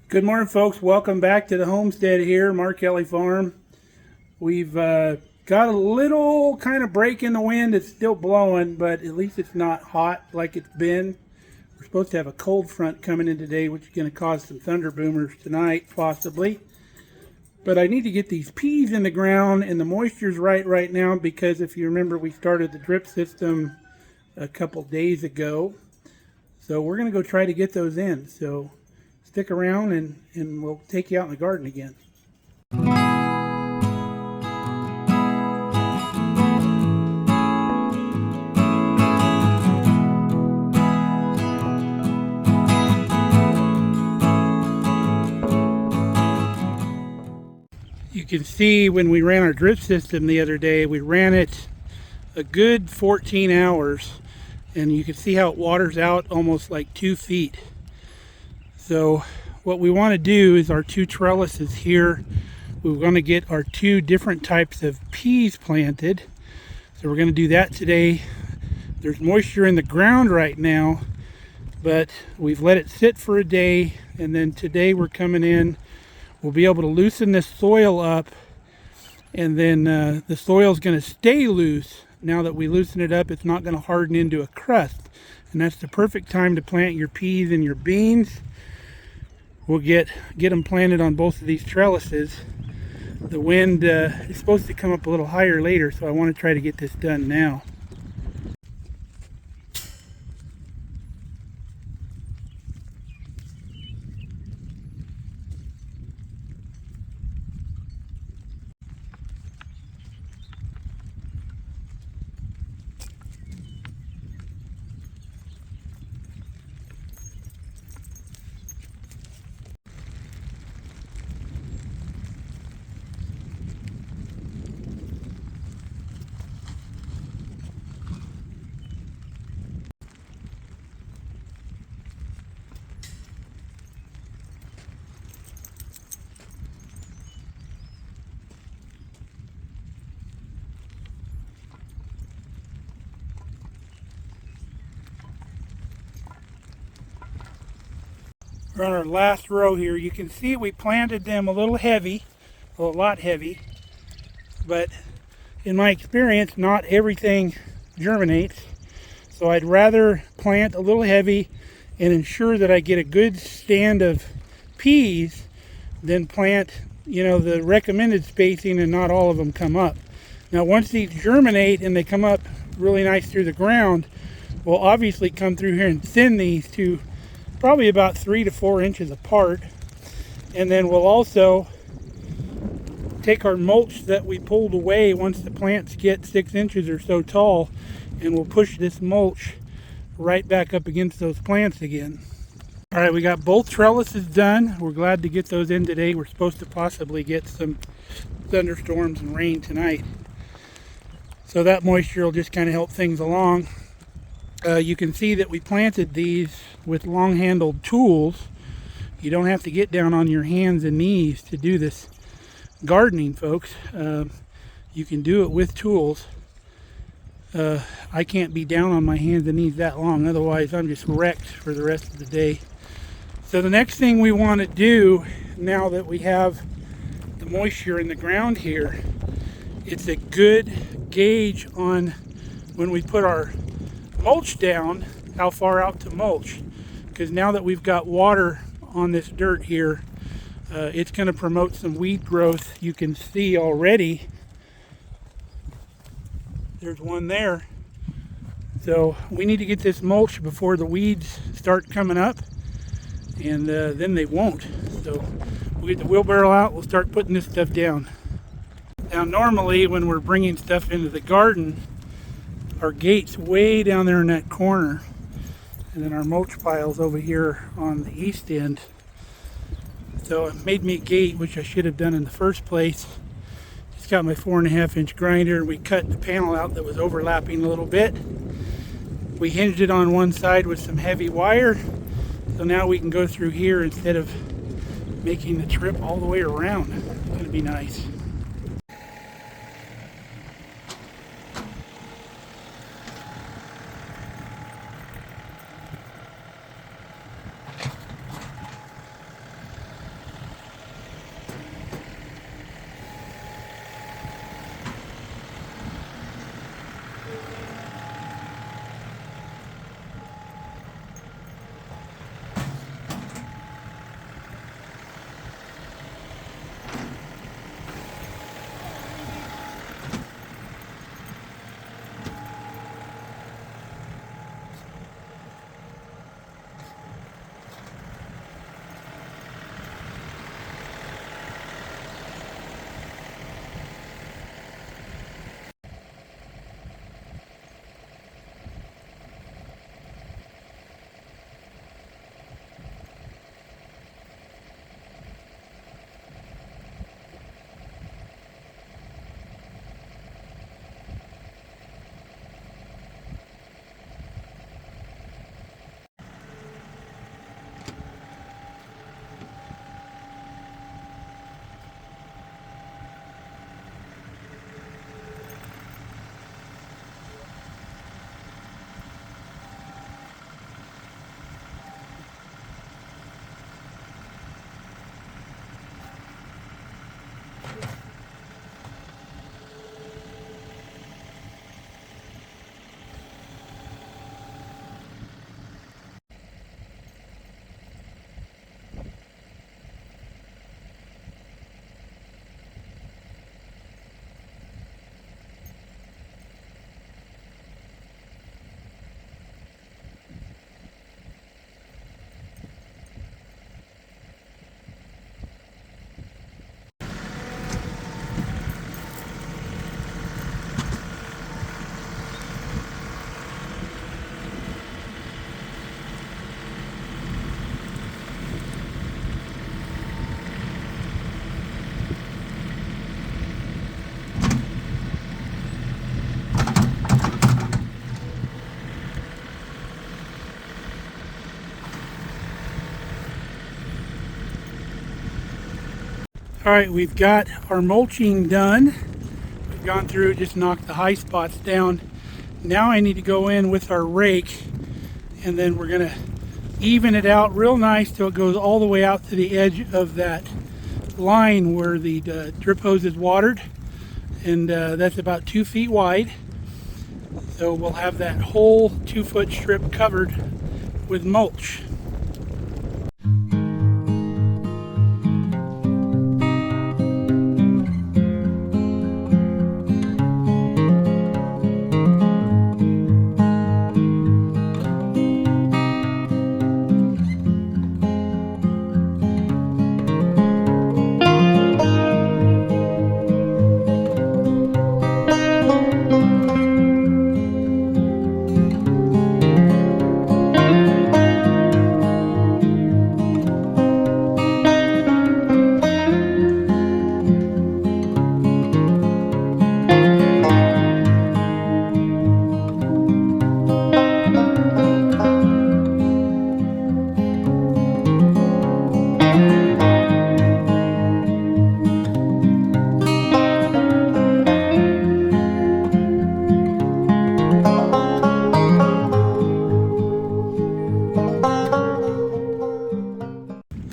Good morning, folks. Welcome back to the homestead here, Mark Kelly Farm. We've got a little kind of break in the wind. It's still blowing, but at least it's not hot like it's been. We're supposed to have a cold front coming in today, which is going to cause some thunder boomers tonight, possibly. But I need to get these peas in the ground, and the moisture's right now because if you remember, we started the drip system a couple days ago. So we're going to go try to get those in. So stick around and we'll take you out in the garden again. You can see when we ran our drip system the other day, we ran it a good 14 hours and you can see how it waters out almost like 2 feet. So what we want to do is our two trellises here, we're going to get our two different types of peas planted. So we're going to do that today. There's moisture in the ground right now, but we've let it sit for a day, and then today we're coming in. We'll be able to loosen this soil up, and then the soil is going to stay loose. Now that we loosen it up, it's not going to harden into a crust, and that's the perfect time to plant your peas and your beans. We'll get them planted on both of these trellises. The wind is supposed to come up a little higher later, so I want to try to get this done now. We're on our last row here. You can see we planted them a little heavy, well, a lot heavy, but in my experience, not everything germinates. So I'd rather plant a little heavy and ensure that I get a good stand of peas than plant, the recommended spacing and not all of them come up. Now, once these germinate and they come up really nice through the ground, we'll obviously come through here and thin these to probably about 3 to 4 inches apart, and then we'll also take our mulch that we pulled away once the plants get 6 inches or so tall, and we'll push this mulch right back up against those plants again. All right, we got both trellises done. We're glad to get those in today. We're supposed to possibly get some thunderstorms and rain tonight, so that moisture will just kind of help things along. You can see that we planted these with long-handled tools. You don't have to get down on your hands and knees to do this gardening, folks. You can do it with tools. I can't be down on my hands and knees that long, otherwise I'm just wrecked for the rest of the day. So the next thing we want to do, now that we have the moisture in the ground here, it's a good gauge on when we put our mulch down, how far out to mulch, because now that we've got water on this dirt here, it's going to promote some weed growth. You can see already there's one there. So we need to get this mulch before the weeds start coming up, and then they won't. So we'll get the wheelbarrow out, we'll start putting this stuff down. Now normally when we're bringing stuff into the garden, our gate's way down there in that corner, and then our mulch pile's over here on the east end. So it made me a gate, which I should have done in the first place. Just got my 4.5 inch grinder, and we cut the panel out that was overlapping a little bit. We hinged it on one side with some heavy wire, so now we can go through here instead of making the trip all the way around. It's going to be nice. All right, we've got our mulching done. We've gone through, just knocked the high spots down. Now I need to go in with our rake, and then we're gonna even it out real nice till it goes all the way out to the edge of that line where the drip hose is watered, and that's about 2 feet wide. So we'll have that whole 2-foot strip covered with mulch.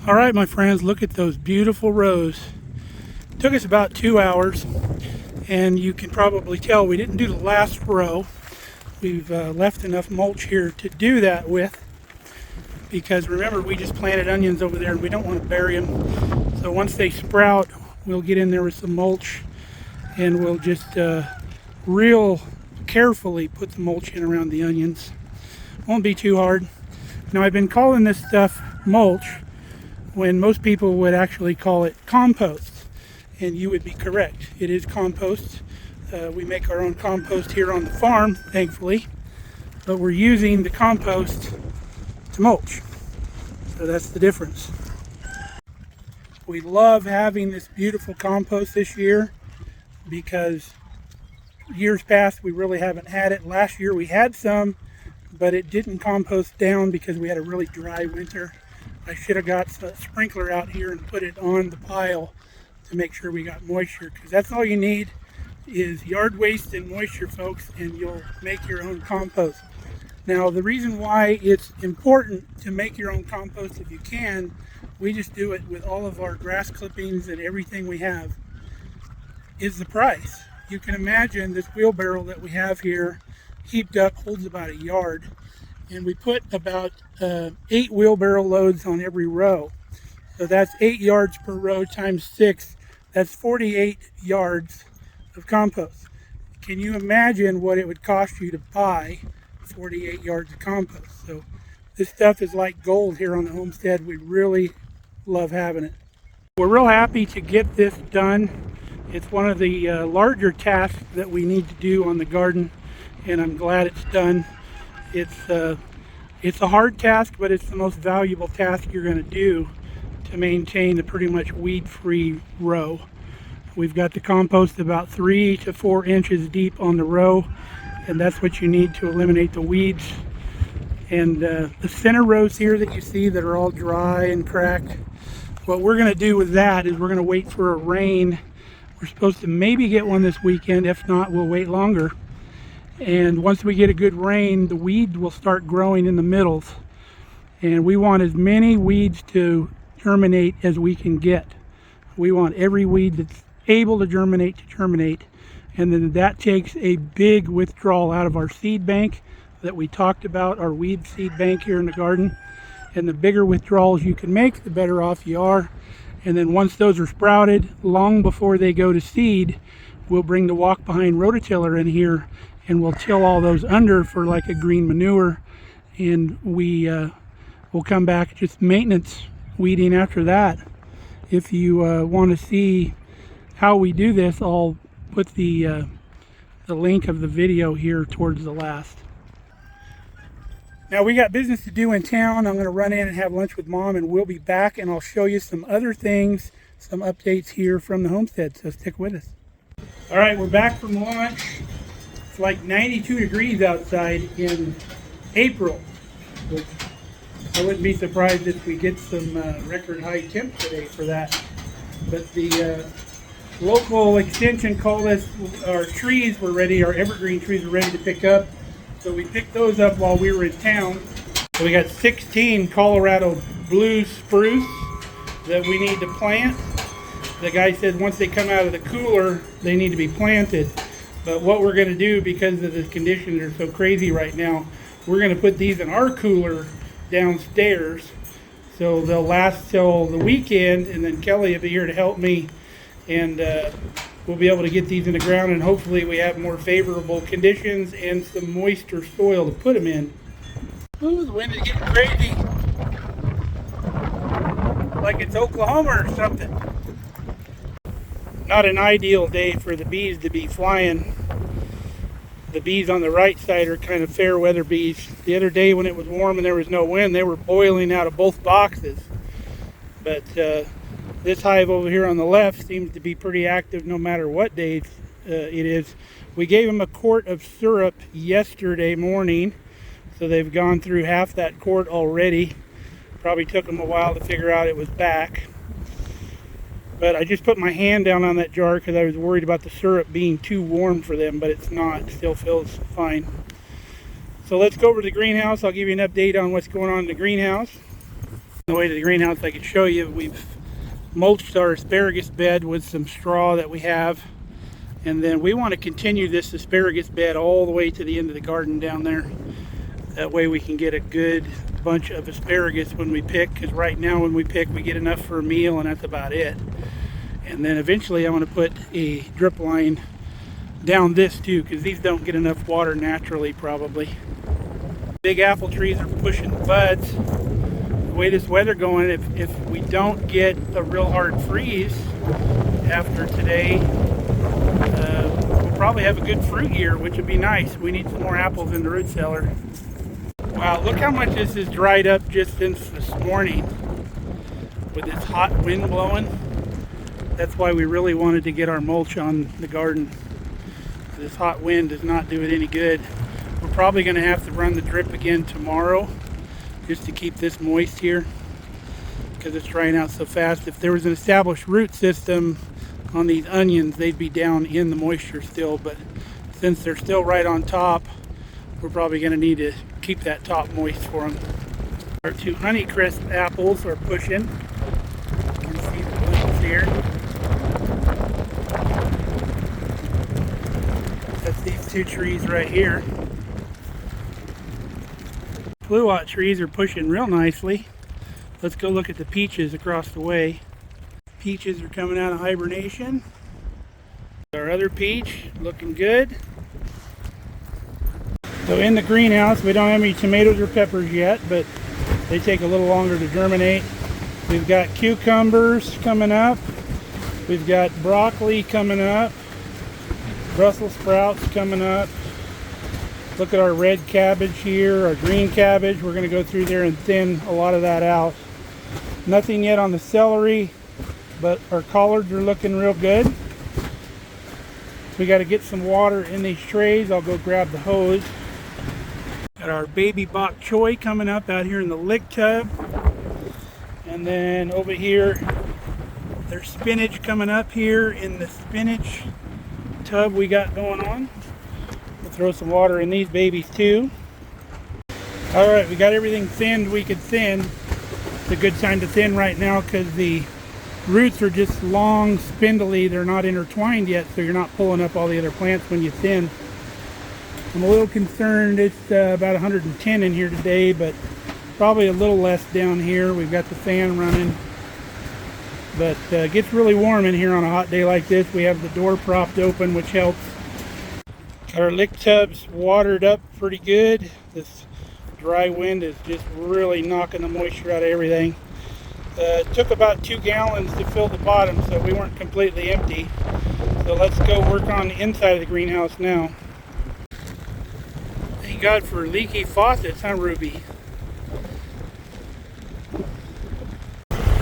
All right, my friends, look at those beautiful rows. It took us about 2 hours, and you can probably tell we didn't do the last row. We've left enough mulch here to do that with, because remember, we just planted onions over there and we don't want to bury them. So once they sprout, we'll get in there with some mulch, and we'll just real carefully put the mulch in around the onions. Won't be too hard. Now, I've been calling this stuff mulch when most people would actually call it compost, and you would be correct. It is compost. We make our own compost here on the farm, thankfully, but we're using the compost to mulch. So that's the difference. We love having this beautiful compost this year because years past we really haven't had it. Last year we had some, but it didn't compost down because we had a really dry winter. I should have got a sprinkler out here and put it on the pile to make sure we got moisture, because that's all you need is yard waste and moisture, folks, and you'll make your own compost. Now, the reason why it's important to make your own compost, if you can, we just do it with all of our grass clippings and everything we have, is the price. You can imagine this wheelbarrow that we have here heaped up holds about a yard, and we put about 8 wheelbarrow loads on every row. So that's 8 yards per row times 6. That's 48 yards of compost. Can you imagine what it would cost you to buy 48 yards of compost? So this stuff is like gold here on the homestead. We really love having it. We're real happy to get this done. It's one of the larger tasks that we need to do on the garden, and I'm glad it's done. It's a hard task, but it's the most valuable task you're going to do to maintain a pretty much weed-free row. We've got the compost about 3 to 4 inches deep on the row, and that's what you need to eliminate the weeds. And the center rows here that you see that are all dry and cracked, what we're going to do with that is we're going to wait for a rain. We're supposed to maybe get one this weekend. If not, we'll wait longer. And once we get a good rain, the weeds will start growing in the middles. And we want as many weeds to germinate as we can get. We want every weed that's able to germinate. And then that takes a big withdrawal out of our seed bank that we talked about, our weed seed bank here in the garden. And the bigger withdrawals you can make, the better off you are. And then once those are sprouted, long before they go to seed, we'll bring the walk behind rototiller in here, and we'll till all those under for like a green manure, and we'll come back just maintenance weeding after that. If you want to see how we do this, I'll put the link of the video here towards the last. Now we got business to do in town. I'm going to run in and have lunch with Mom, and we'll be back, and I'll show you some other things, some updates here from the homestead, so stick with us. All right, we're back from lunch. It's like 92 degrees outside in April. I wouldn't be surprised if we get some record high temps today for that. but the local extension called us, our trees were ready, our evergreen trees were ready to pick up. So we picked those up while we were in town. So we got 16 Colorado blue spruce that we need to plant. The guy said once they come out of the cooler, they need to be planted. But what we're going to do, because of the conditions are so crazy right now, we're going to put these in our cooler downstairs. So they'll last till the weekend, and then Kelly will be here to help me, and we'll be able to get these in the ground, and hopefully we have more favorable conditions and some moisture soil to put them in. Ooh, the wind is getting crazy. Like it's Oklahoma or something. Not an ideal day for the bees to be flying. The bees on the right side are kind of fair weather bees. The other day when it was warm and there was no wind, they were boiling out of both boxes. But this hive over here on the left seems to be pretty active no matter what day it is. We gave them a quart of syrup yesterday morning, so they've gone through half that quart already. Probably took them a while to figure out it was back. But I just put my hand down on that jar because I was worried about the syrup being too warm for them, but it's not. It still feels fine. So let's go over to the greenhouse. I'll give you an update on what's going on in the greenhouse. On the way to the greenhouse, I can show you we've mulched our asparagus bed with some straw that we have. And then we want to continue this asparagus bed all the way to the end of the garden down there. That way we can get a good bunch of asparagus when we pick, because right now when we pick we get enough for a meal and that's about it. And then eventually I want to put a drip line down this too, because these don't get enough water naturally probably. Big apple trees are pushing buds. The way this weather going, if we don't get a real hard freeze after today, we'll probably have a good fruit year, which would be nice. We need some more apples in the root cellar. Wow, look how much this has dried up just since this morning with this hot wind blowing. That's why we really wanted to get our mulch on the garden. This hot wind does not do it any good. We're probably going to have to run the drip again tomorrow just to keep this moist here because it's drying out so fast. If there was an established root system on these onions, they'd be down in the moisture still, but since they're still right on top, we're probably going to need to keep that top moist for them. Our two Honeycrisp apples are pushing. You can see the blooms here. That's these two trees right here. Fluot trees are pushing real nicely. Let's go look at the peaches across the way. Peaches are coming out of hibernation. Our other peach looking good. So in the greenhouse, we don't have any tomatoes or peppers yet, but they take a little longer to germinate. We've got cucumbers coming up. We've got broccoli coming up. Brussels sprouts coming up. Look at our red cabbage here, our green cabbage. We're going to go through there and thin a lot of that out. Nothing yet on the celery, but our collards are looking real good. We got to get some water in these trays. I'll go grab the hose. Got our baby bok choy coming up out here in the lick tub. And then over here, there's spinach coming up here in the spinach tub we got going on. We'll throw some water in these babies too. Alright, we got everything thinned we could thin. It's a good time to thin right now because the roots are just long, spindly. They're not intertwined yet, so you're not pulling up all the other plants when you thin. I'm a little concerned. It's about 110 in here today, but probably a little less down here. We've got the fan running, but it gets really warm in here on a hot day like this. We have the door propped open, which helps. Our lick tub's watered up pretty good. This dry wind is just really knocking the moisture out of everything. It took about 2 gallons to fill the bottom, so we weren't completely empty. So let's go work on the inside of the greenhouse now. Thank God for leaky faucets, huh, Ruby?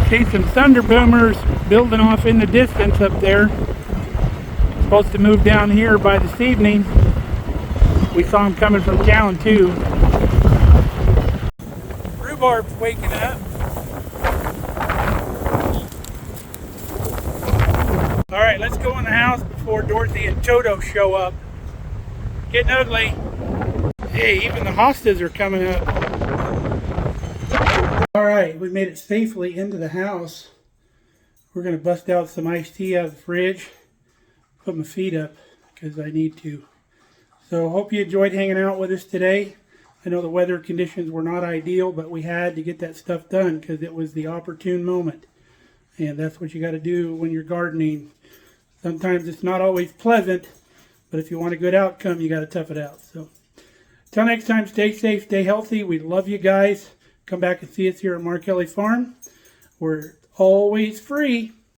See some thunder boomers building off in the distance up there. Supposed to move down here by this evening. We saw them coming from town too. Rhubarb's waking up. right, let's go in the house before Dorothy and Toto show up. Getting ugly. Hey, even the hostas are coming up. All right, we made it safely into the house. We're going to bust out some iced tea out of the fridge. Put my feet up because I need to. So hope you enjoyed hanging out with us today. I know the weather conditions were not ideal, but we had to get that stuff done because it was the opportune moment. And that's what you got to do when you're gardening. Sometimes it's not always pleasant, but if you want a good outcome, you got to tough it out. So until next time, stay safe, stay healthy. We love you guys. Come back and see us here at Mark Kelly Farm. We're always free.